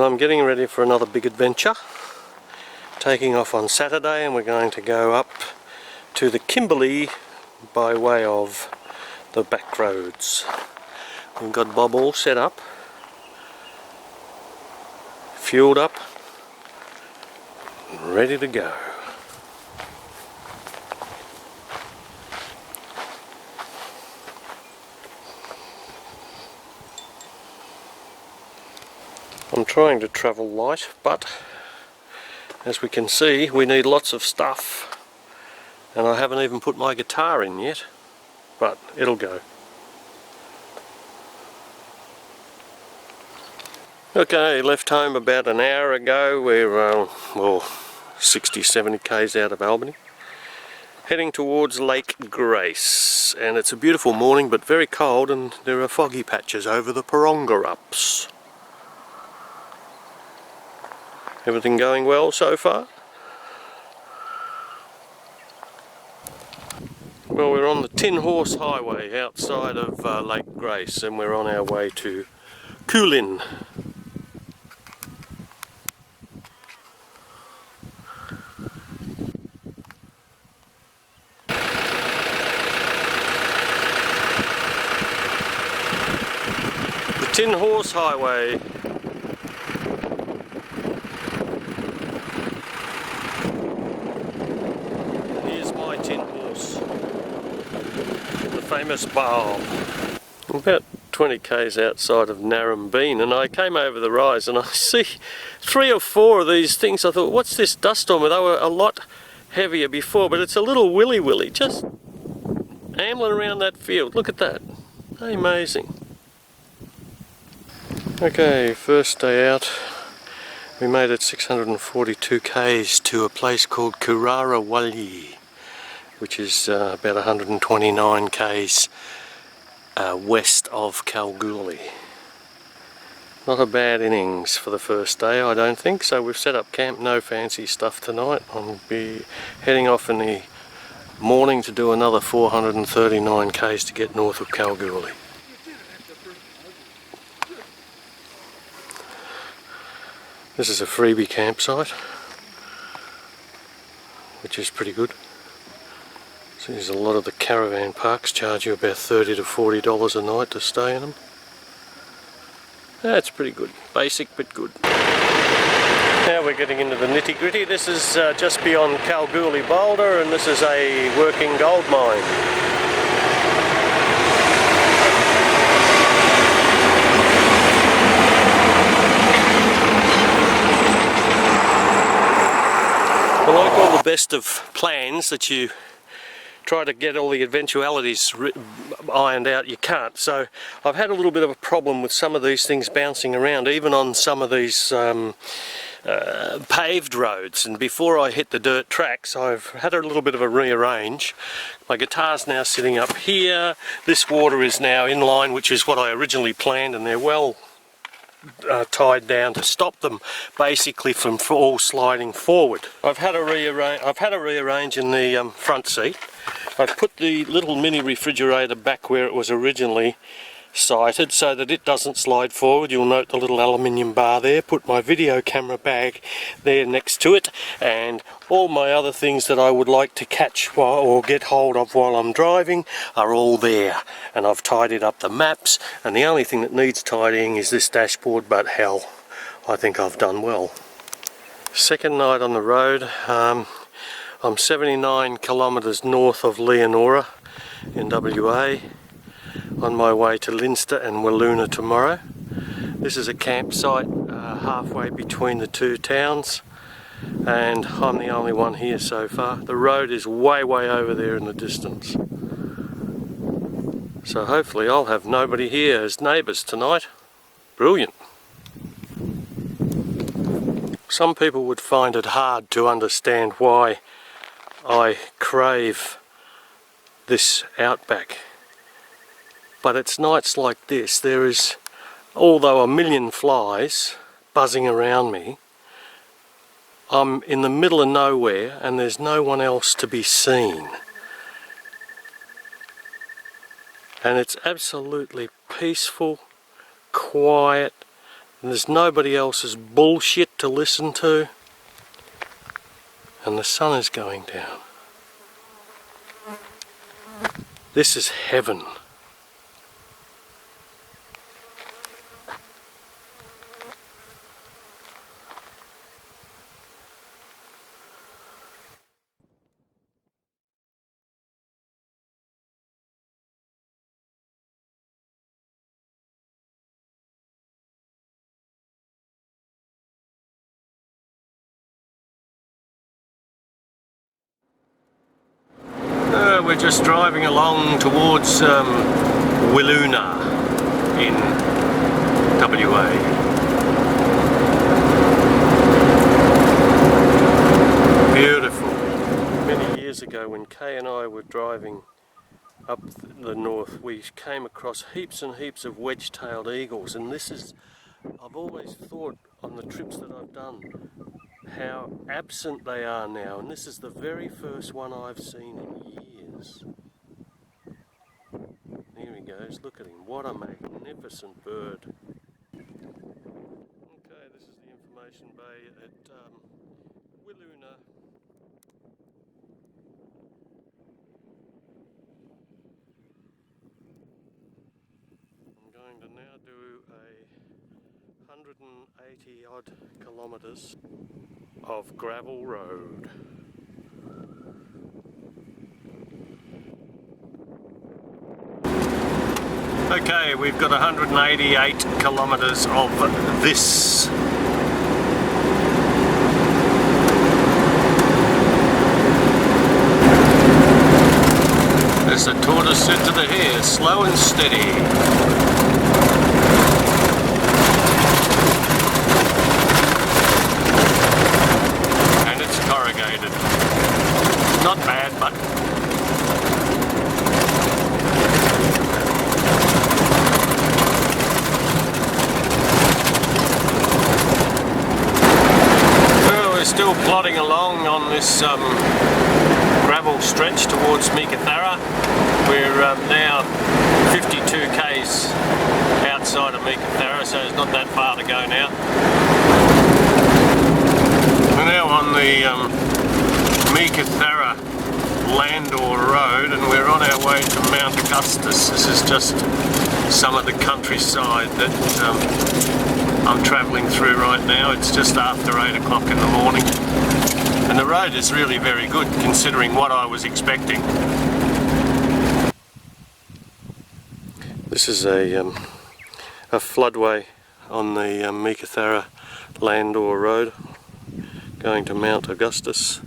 Well, I'm getting ready for another big adventure. Taking off on Saturday, and we're going to go up to the Kimberley by way of the back roads. We've got Bob all set up, fueled up, and ready to go. I'm trying to travel light, but as we can see, we need lots of stuff, and I haven't even put my guitar in yet, but it'll go. Okay, left home about an hour ago. We're well, 60-70 k's out of Albany, heading towards Lake Grace, and it's a beautiful morning but very cold, and there are foggy patches over the Parongarups. Everything going well so far? Well, we're on the Tin Horse Highway outside of Lake Grace, and we're on our way to Coolin. The Tin Horse Highway. Famous Bob. I'm about 20 k's outside of Narrabeen, and I came over the rise and I see 3 or 4 of these things. I thought, what's this dust storm? They were a lot heavier before, but it's a little willy just ambling around that field. Look at that. Amazing. Okay, first day out. We made it 642 k's to a place called Kurarawalli, which is about 129 k's west of Kalgoorlie. Not a bad innings for the first day, I don't think. So we've set up camp, no fancy stuff tonight. I'll be heading off in the morning to do another 439 k's to get north of Kalgoorlie. This is a freebie campsite, which is pretty good. There's a lot of the caravan parks charge you about $30 to $40 a night to stay in them. That's pretty good. Basic but good. Now we're getting into the nitty gritty. This is just beyond Kalgoorlie Boulder, and this is a working gold mine. Well, like all the best of plans that you try to get all the eventualities ironed out, you can't. So I've had a little bit of a problem with some of these things bouncing around, even on some of these paved roads, and before I hit the dirt tracks I've had a little bit of a rearrange. My guitar's now sitting up here, this water is now in line, which is what I originally planned, and they're well tied down to stop them basically from all sliding forward. I've had a rearrange in the front seat. I've put the little mini refrigerator back where it was originally sighted so that it doesn't slide forward. You'll note the little aluminium bar there. Put my video camera bag there next to it, and all my other things that I would like to catch or get hold of while I'm driving are all there, and I've tidied up the maps, and the only thing that needs tidying is this dashboard, but hell, I think I've done well. Second night on the road. I'm 79 kilometres north of Leonora in WA, on my way to Leinster and Wiluna tomorrow. This is a campsite halfway between the two towns, and I'm the only one here so far. The road is way over there in the distance. So hopefully I'll have nobody here as neighbours tonight. Brilliant. Some people would find it hard to understand why I crave this Outback. But it's nights like this, there is, although a million flies buzzing around me, I'm in the middle of nowhere and there's no one else to be seen. And it's absolutely peaceful, quiet, and there's nobody else's bullshit to listen to, and the sun is going down. This is heaven. We're just driving along towards Wiluna in WA. Beautiful. Many years ago when Kay and I were driving up the north, we came across heaps and heaps of wedge-tailed eagles, and this is, I've always thought on the trips that I've done, how absent they are now, and this is the very first one I've seen in years. Here he goes, look at him, what a magnificent bird. Okay, this is the information bay at Wiluna. I'm going to now do a 180 odd kilometres of gravel road. Okay, we've got 188 kilometres of this. As the tortoise said to the hare, slow and steady. Not bad, but well, we're still plodding along on this gravel stretch towards Meekatharra. We're now 52 k's outside of Meekatharra, so it's not that far to go now. We're now on the Meekatharra Land Road, and we're on our way to Mount Augustus. This is just some of the countryside that I'm travelling through right now. It's just after 8 o'clock in the morning, and the road is really very good considering what I was expecting. This is a floodway on the Meekatharra Land Road going to Mount Augustus.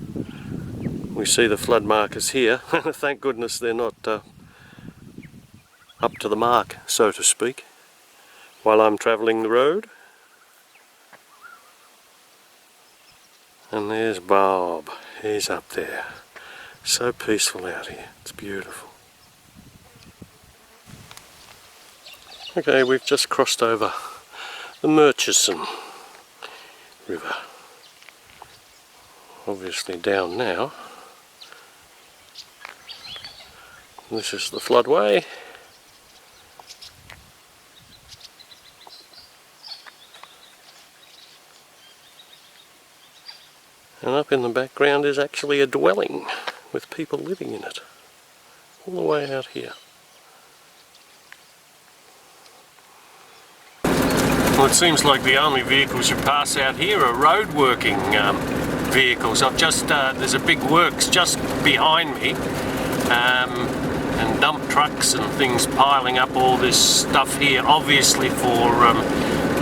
We see the flood markers here. Thank goodness they're not up to the mark, so to speak, while I'm travelling the road. And there's Bob, he's up there. So peaceful out here, it's beautiful. Okay, we've just crossed over the Murchison River. Obviously down now. This is the floodway. And up in the background is actually a dwelling with people living in it, all the way out here. Well, it seems like the only vehicles you pass out here are road working vehicles. I've just there's a big works just behind me, and dump trucks and things piling up all this stuff here, obviously for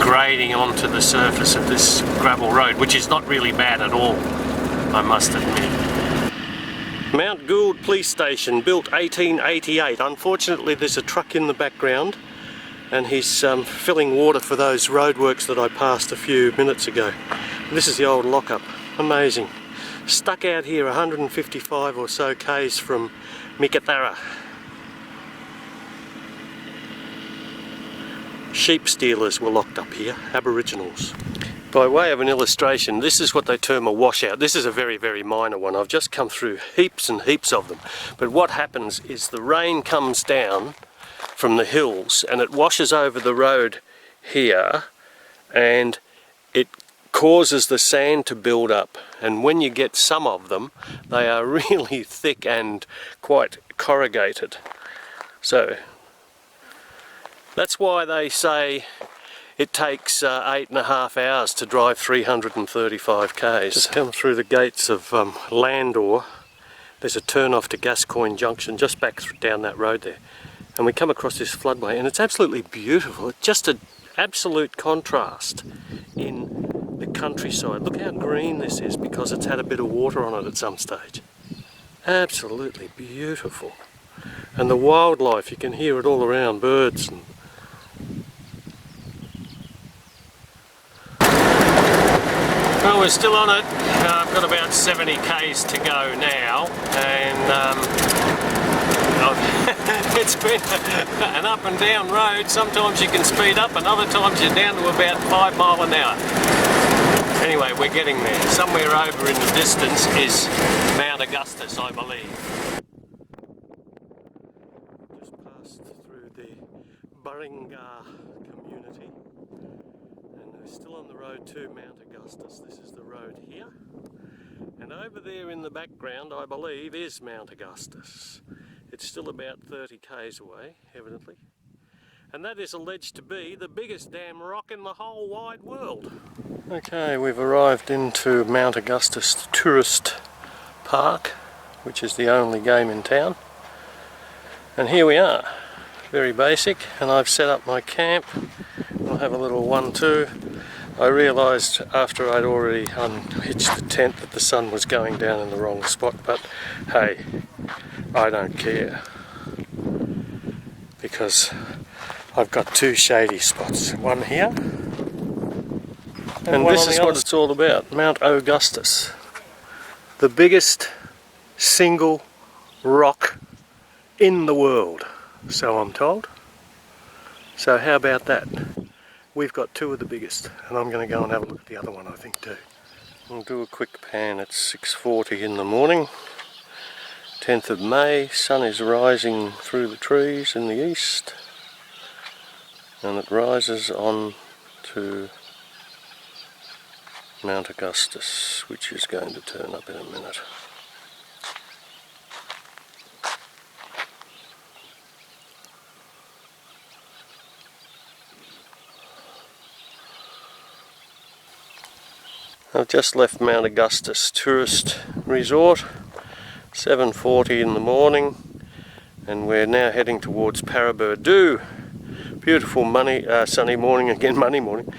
grading onto the surface of this gravel road, which is not really bad at all, I must admit. Mount Gould Police Station, built 1888. Unfortunately there's a truck in the background, and he's filling water for those roadworks that I passed a few minutes ago. This is the old lockup. Amazing. Stuck out here 155 or so k's from Meekatharra. Sheep stealers were locked up here, Aboriginals. By way of an illustration, this is what they term a washout. This is a very, very minor one. I've just come through heaps and heaps of them. But what happens is the rain comes down from the hills and it washes over the road here, and it causes the sand to build up, and when you get some of them, they are really thick and quite corrugated. So that's why they say it takes 8.5 hours to drive 335 k's. Just come through the gates of Land Rover. There's a turn off to Gascoigne Junction just back down that road there, and we come across this floodway, and it's absolutely beautiful. It's just an absolute contrast in the countryside. Look how green this is, because it's had a bit of water on it at some stage. Absolutely beautiful. And the wildlife, you can hear it all around, birds. And well, we're still on it. I've got about 70 k's to go now, and it's been an up and down road. Sometimes you can speed up, and other times you're down to about 5 miles an hour. Anyway, we're getting there. Somewhere over in the distance is Mount Augustus, I believe. Just passed through the Barringar community, and we're still on the road to Mount Augustus. This is the road here, and over there in the background, I believe, is Mount Augustus. It's still about 30 k's away, evidently, and that is alleged to be the biggest damn rock in the whole wide world. Okay, we've arrived into Mount Augustus Tourist Park, which is the only game in town, and here we are. Very basic, and I've set up my camp. I'll have a little 1-2. I realised after I'd already unhitched the tent that the sun was going down in the wrong spot, but hey, I don't care, because I've got 2 shady spots, one here, and this is what it's all about. Mount Augustus, the biggest single rock in the world, so I'm told. So how about that? We've got 2 of the biggest, and I'm going to go and have a look at the other one, I think, too. I'll do a quick pan. It's 6:40 in the morning, 10th of May. Sun is rising through the trees in the east, and it rises on to Mount Augustus, which is going to turn up in a minute. I've just left Mount Augustus Tourist Resort, 7:40 in the morning, and we're now heading towards Paraburdoo. Beautiful sunny morning again, Monday morning,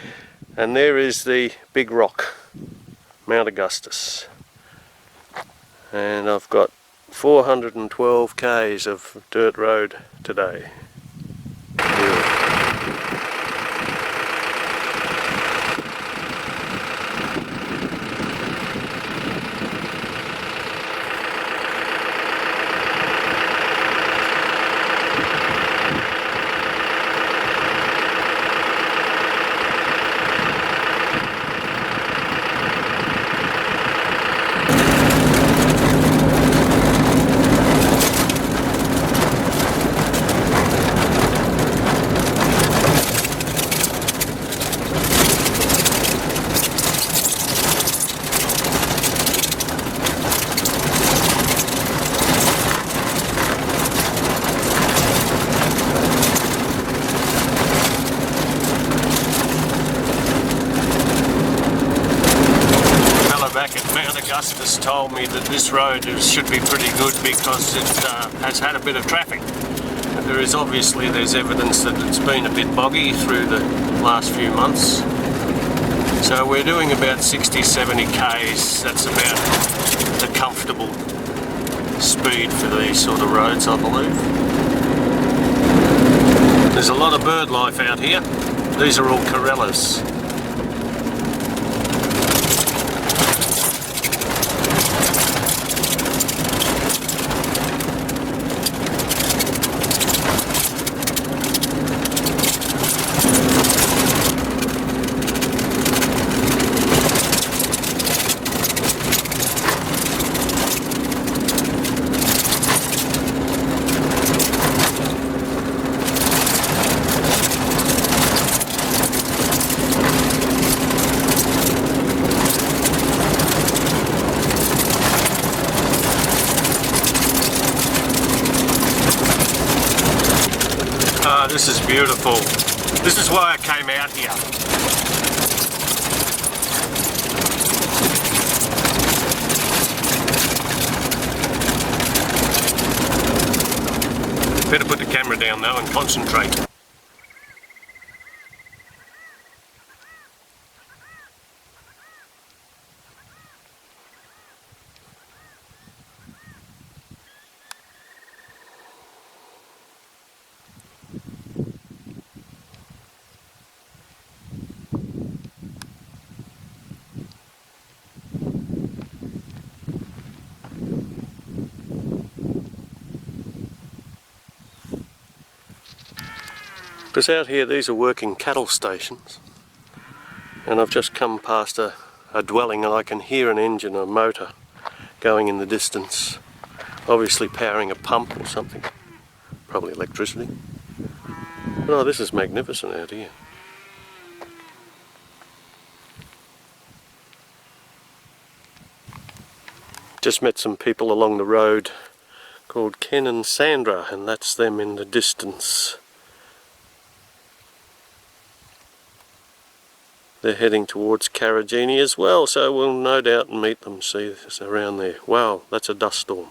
and there is the big rock, Mount Augustus, and I've got 412 k's of dirt road today. Augustus told me that this road should be pretty good because it has had a bit of traffic. There's evidence that it's been a bit boggy through the last few months. So we're doing about 60-70 k's. That's about the comfortable speed for these sort of roads, I believe. There's a lot of bird life out here. These are all corellas. this is beautiful. This is why I came out here. Better put the camera down though and concentrate. Because out here these are working cattle stations, and I've just come past a dwelling and I can hear an engine, a motor going in the distance, obviously powering a pump or something, probably electricity. But oh, this is magnificent out here. Just met some people along the road called Ken and Sandra, and that's them in the distance. They're heading towards Karijini as well, so we'll no doubt meet them, see this around there. Wow, that's a dust storm.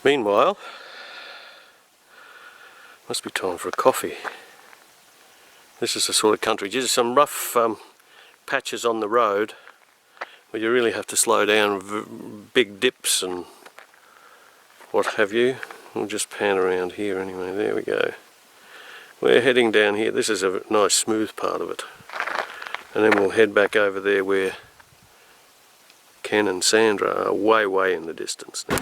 Meanwhile, must be time for a coffee. This is the sort of country, just some rough patches on the road where you really have to slow down, big dips and what have you. We'll just pan around here anyway, there we go. We're heading down here. This is a nice smooth part of it, and then we'll head back over there where Ken and Sandra are way in the distance now.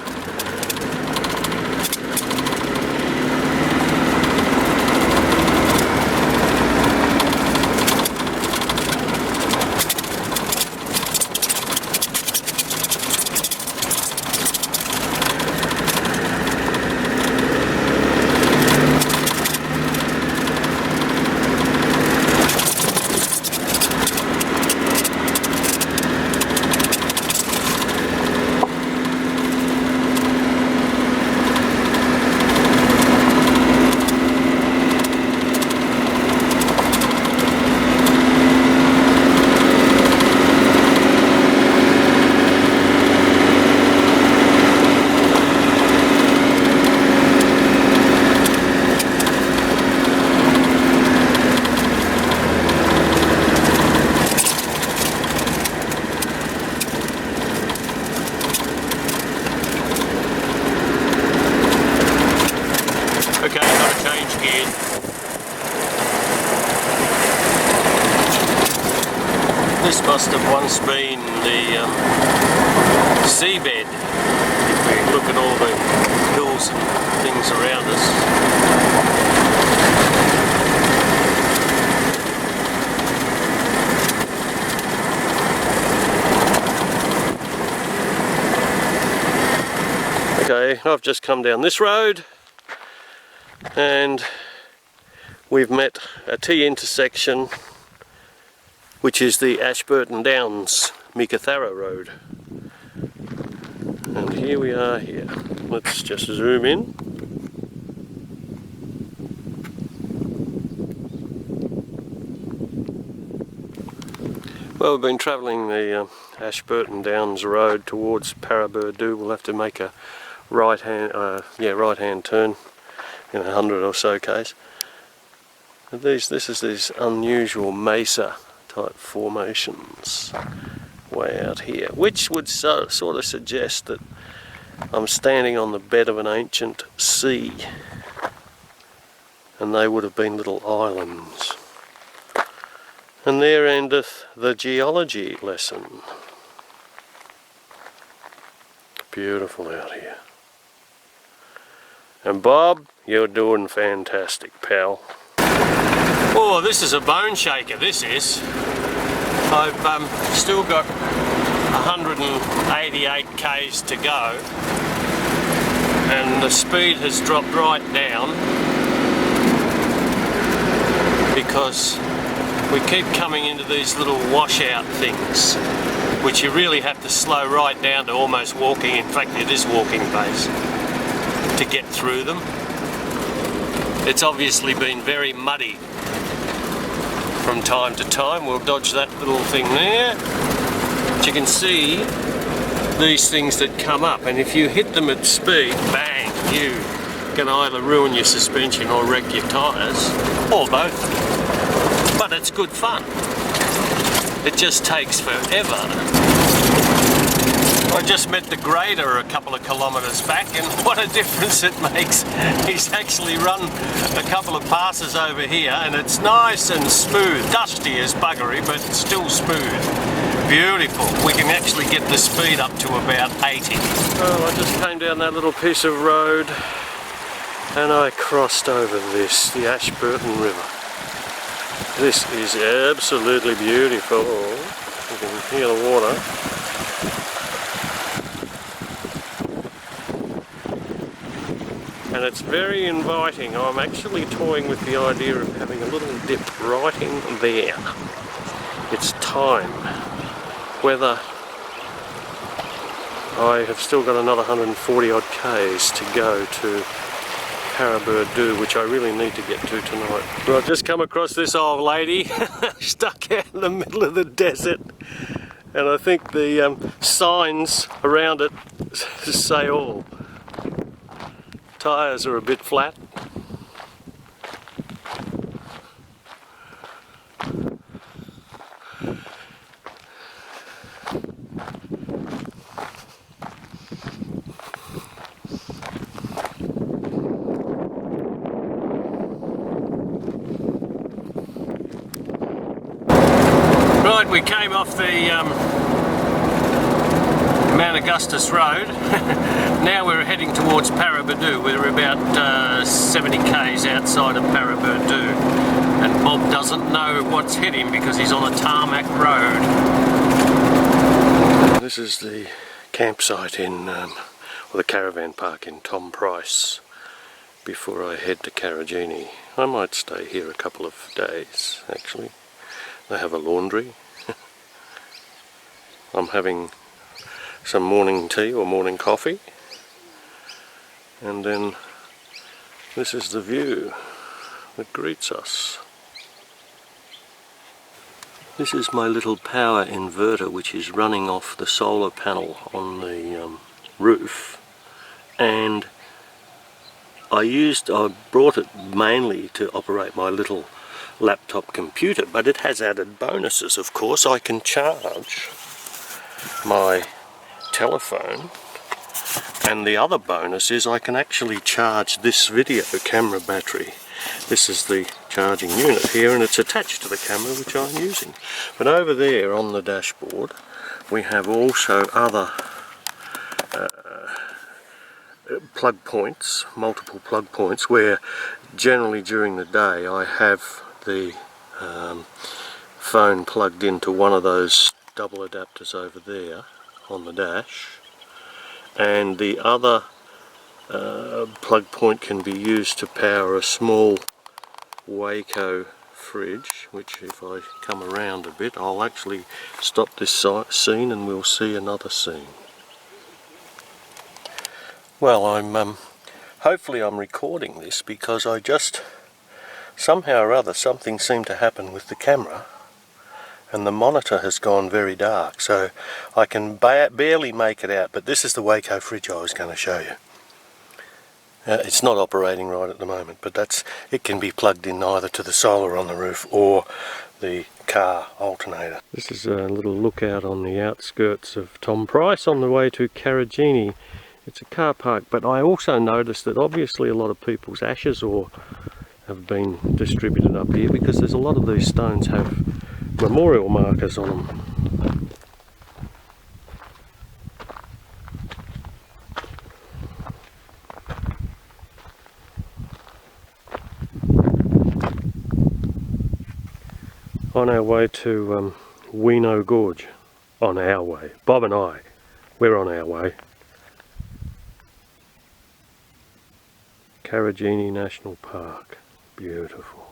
This must have once been the seabed, if we look at all the hills and things around us. Okay, I've just come down this road and we've met a T-intersection, which is the Ashburton Downs Meekatharra Road. And here we are here. Let's just zoom in. Well, we've been travelling the Ashburton Downs Road towards Paraburdoo. We'll have to make a right-hand turn in 100 or so k's. And this is these unusual mesa type formations way out here, which would sort of suggest that I'm standing on the bed of an ancient sea, and they would have been little islands. And there endeth the geology lesson. Beautiful out here. And Bob, you're doing fantastic, pal. Oh, this is a bone shaker, this is. I've still got 188 k's to go, and the speed has dropped right down because we keep coming into these little washout things, which you really have to slow right down to almost walking. In fact, it is walking pace to get through them. It's obviously been very muddy from time to time. We'll dodge that little thing there. But you can see these things that come up, and if you hit them at speed, bang, you can either ruin your suspension or wreck your tyres, or both. But it's good fun. It just takes forever. I just met the grader a couple of kilometres back, and what a difference it makes. He's actually run a couple of passes over here, and it's nice and smooth. Dusty as buggery, but still smooth. Beautiful. We can actually get the speed up to about 80. Well, I just came down that little piece of road and I crossed over this, the Ashburton River. This is absolutely beautiful. You can hear the water. And it's very inviting. I'm actually toying with the idea of having a little dip right in there. It's time. Whether I have still got another 140 odd k's to go to Paraburdoo, which I really need to get to tonight. Well, I've just come across this old lady stuck out in the middle of the desert, and I think the signs around it say all. Tyres are a bit flat. Right, we came off the Mount Augustus Road. Now we're heading towards Paraburdoo. We're about 70 k's outside of Paraburdoo, and Bob doesn't know what's hit him because he's on a tarmac road. This is the campsite in, or the caravan park in Tom Price before I head to Karijini. I might stay here a couple of days actually. They have a laundry. I'm having some morning tea or morning coffee, and then this is the view that greets us. This is my little power inverter, which is running off the solar panel on the roof, and I brought it mainly to operate my little laptop computer, but it has added bonuses. Of course, I can charge my telephone, and the other bonus is I can actually charge this video camera battery. This is the charging unit here, and it's attached to the camera which I'm using. But over there on the dashboard we have also other plug points, multiple plug points, where generally during the day I have the phone plugged into one of those double adapters over there on the dash, and the other plug point can be used to power a small Waco fridge, which if I come around a bit I'll actually stop this scene and we'll see another scene. Well, hopefully I'm recording this because I just, somehow or other, something seemed to happen with the camera and the monitor has gone very dark, so I can barely make it out. But this is the Waco fridge I was going to show you. It's not operating right at the moment, but it can be plugged in either to the solar on the roof or the car alternator. This is a little lookout on the outskirts of Tom Price on the way to Karijini. It's a car park, but I also noticed that obviously a lot of people's ashes have been distributed up here, because there's a lot of these stones have memorial markers on them. On our way to Wino Gorge. On our way. Bob and I, we're on our way. Karijini National Park. Beautiful.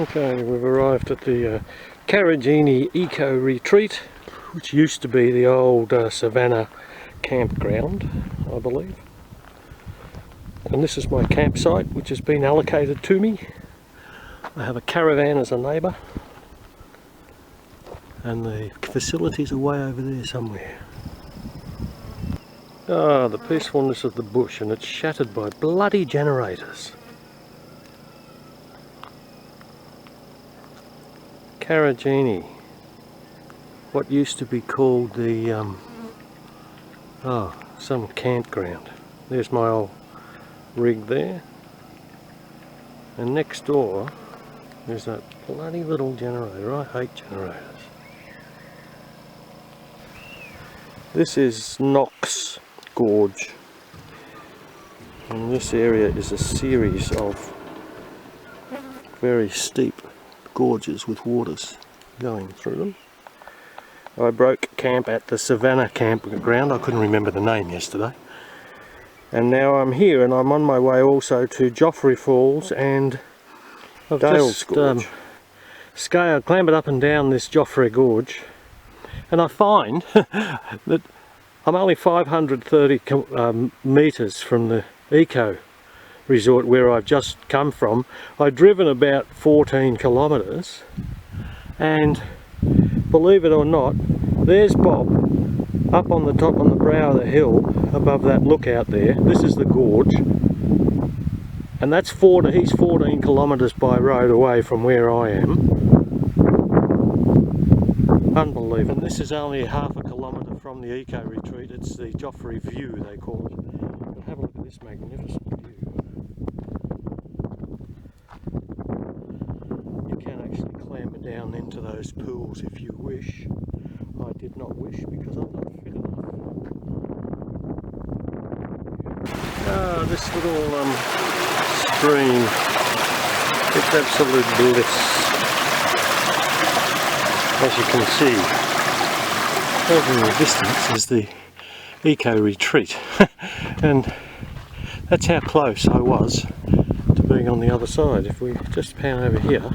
Okay, we've arrived at the Karijini Eco Retreat, which used to be the old Savannah campground, I believe. And this is my campsite, which has been allocated to me. I have a caravan as a neighbour, and the facilities are way over there somewhere. Ah, the peacefulness of the bush, and it's shattered by bloody generators. Karijini, what used to be called the some campground. There's my old rig there, and next door there's that bloody little generator. I hate generators. This is Knox Gorge, and this area is a series of very steep gorges with waters going through them. I broke camp at the Savannah campground. I couldn't remember the name yesterday, and now I'm here, and I'm on my way also to Joffrey Falls and Dale's Gorge. Clambered up and down this Joffrey Gorge, and I find that I'm only 530 metres from the eco resort where I've just come from. I've driven about 14 kilometres, and believe it or not, there's Bob up on the top, on the brow of the hill above that lookout there. This is the gorge, and that's he's 14 kilometres by road away from where I am. Unbelievable. And this is only half a kilometre from the eco retreat. It's the Joffrey View, they call it. But have a look at this magnificent view. You can actually clamber down into those pools if you wish. I did not wish because I'm not fit enough. Ah, this little stream, it's absolute bliss. As you can see, over in the distance is the eco retreat, and that's how close I was to being on the other side. If we just pan over here,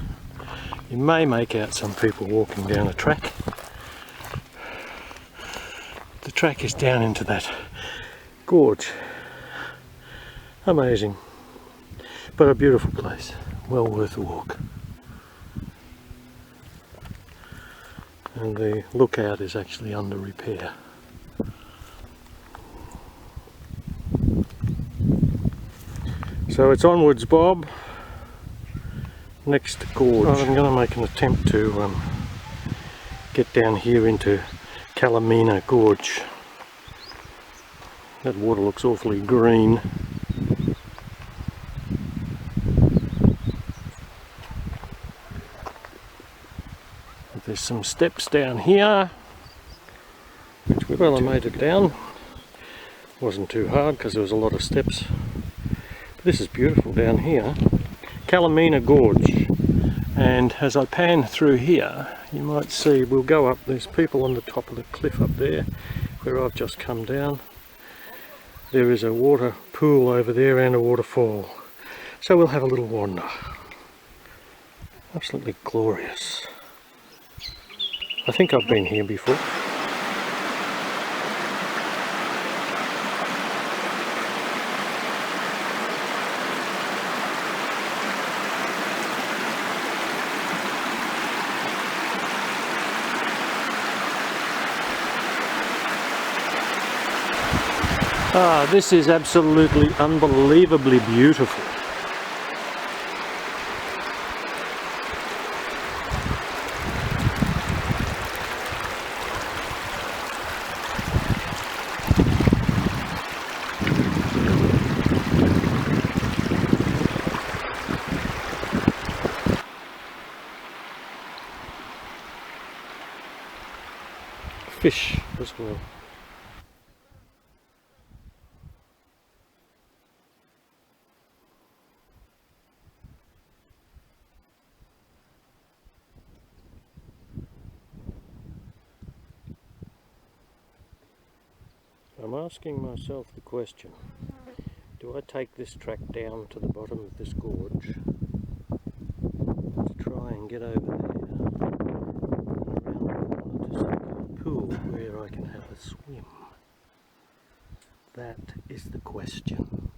you may make out some people walking down a track. The track is down into that gorge. Amazing, but a beautiful place, well worth a walk. And the lookout is actually under repair. So it's onwards, Bob. Next gorge. I'm going to make an attempt to get down here into Kalamina Gorge. That water looks awfully green. There's some steps down here, which I made it down. Wasn't too hard because there was a lot of steps. But this is beautiful down here, Kalamina Gorge. And as I pan through here, you might see we'll go up. There's people on the top of the cliff up there, where I've just come down. There is a water pool over there and a waterfall. So we'll have a little wander. Absolutely glorious. I think I've been here before. Ah, this is absolutely unbelievably beautiful. Fish as well. I'm asking myself the question, do I take this track down to the bottom of this gorge to try and get over there and around the corner to a pool where I can have a swim. That is the question.